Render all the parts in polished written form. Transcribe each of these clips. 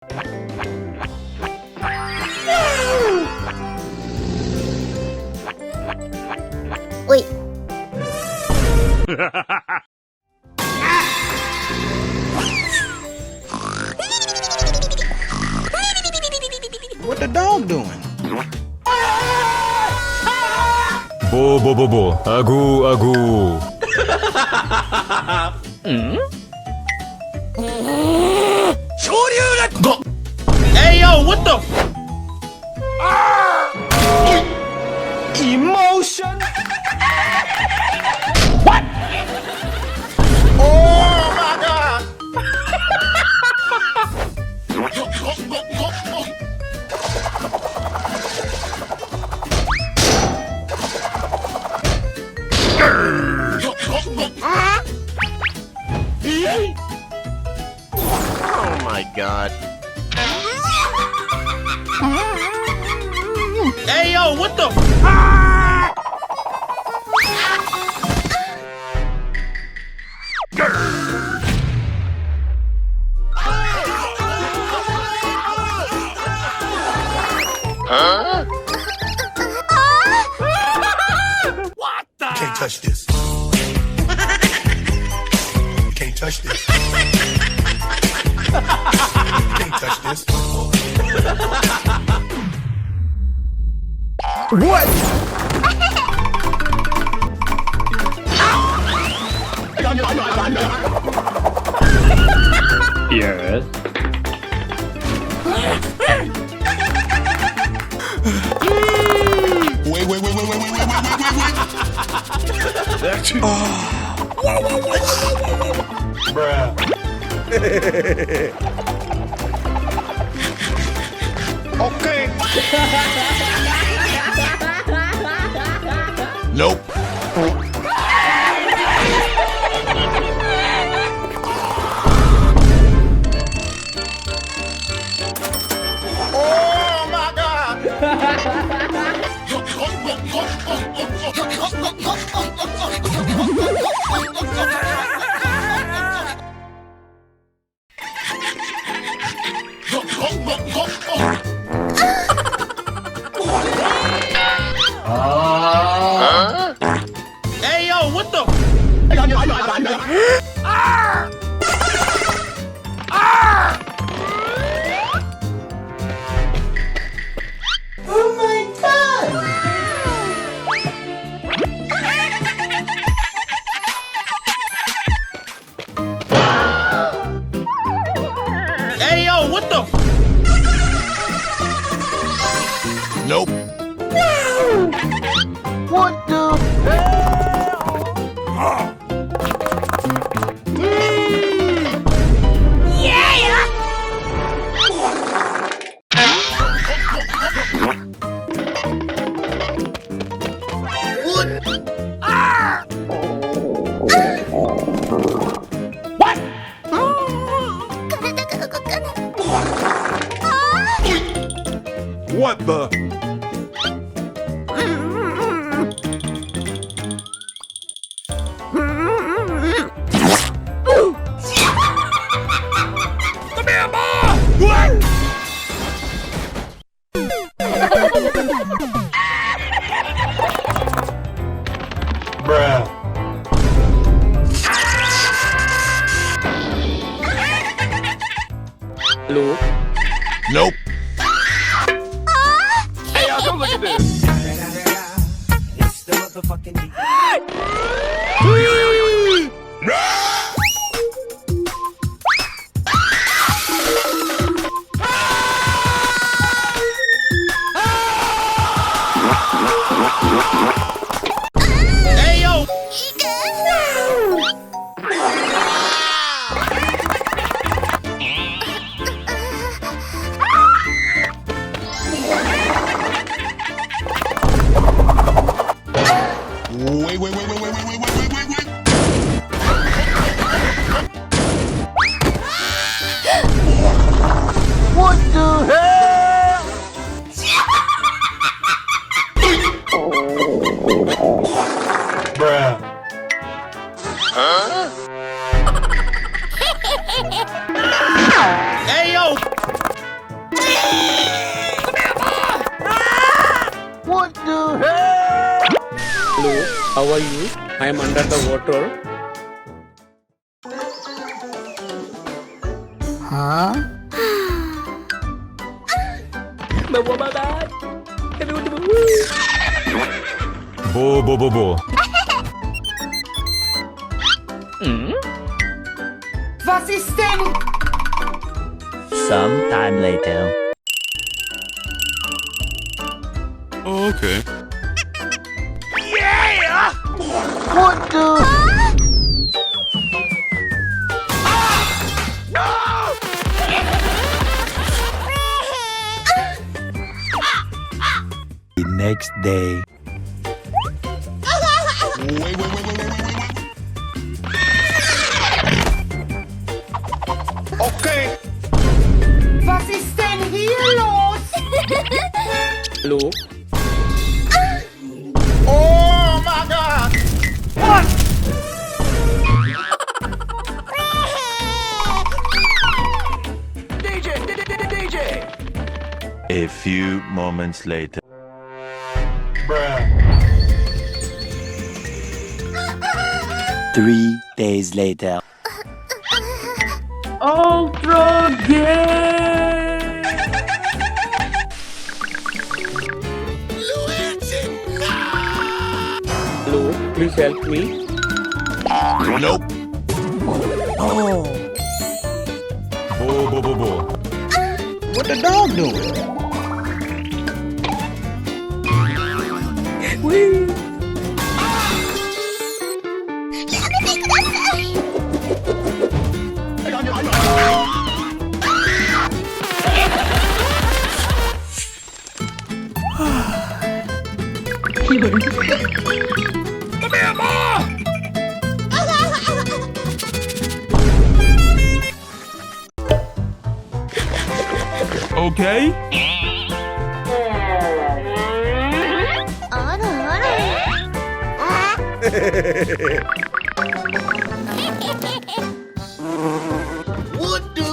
Wait. What the dog doing? Bo, agu. Hey yo, what the? Emotion. What? Oh my God! Oh my God. Hey yo, what the? Huh? What the? Can't touch this. Can't touch this. Can't touch this. What? Yes. Wait. That's you. Bruh. Okay. Nope. Oh my God. Huh? Hey yo, what the? Oh my God! Hey yo, what the? Nope. What the? What the? Come here, boy! What? Bruh. Hello? Nope. Hey y'all, come look at this. It's the motherfucking Hey yo! Wait. How are you? I am under the water. Bo bo bo bo. Was ist denn? Sometime later. Okay. What the? The next day. Okay. Was ist denn hier los? Hello. Oh my God. A few moments later. Bruh. 3 days later. Ultra gay. Hello, please help me. Nope. Bo bo bo bo. What the dog doing? Come here, Ma. Okay. What the?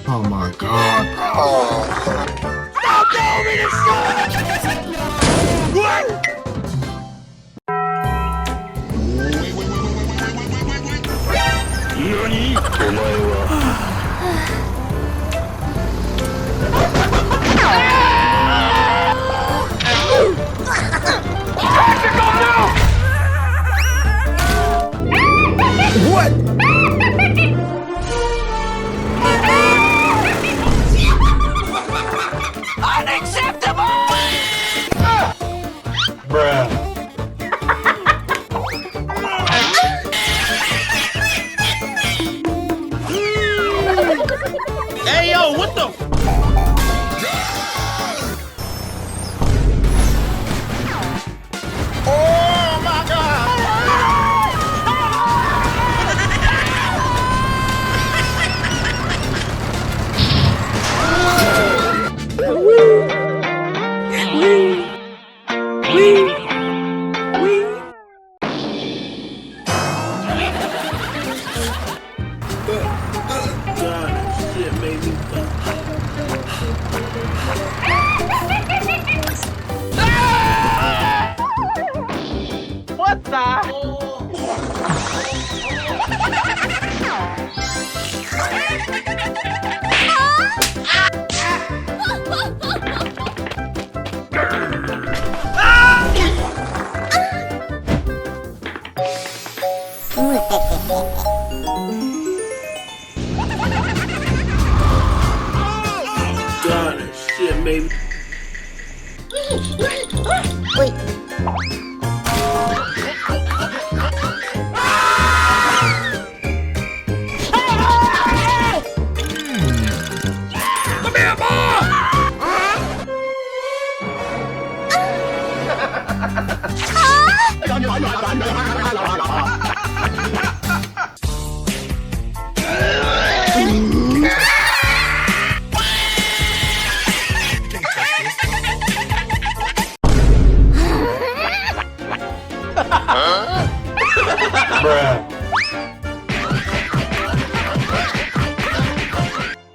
Oh my god. Bruh. Hey, yo, what the? Oh my God. What the? God, shit, baby. Come here, Ma. Bruh.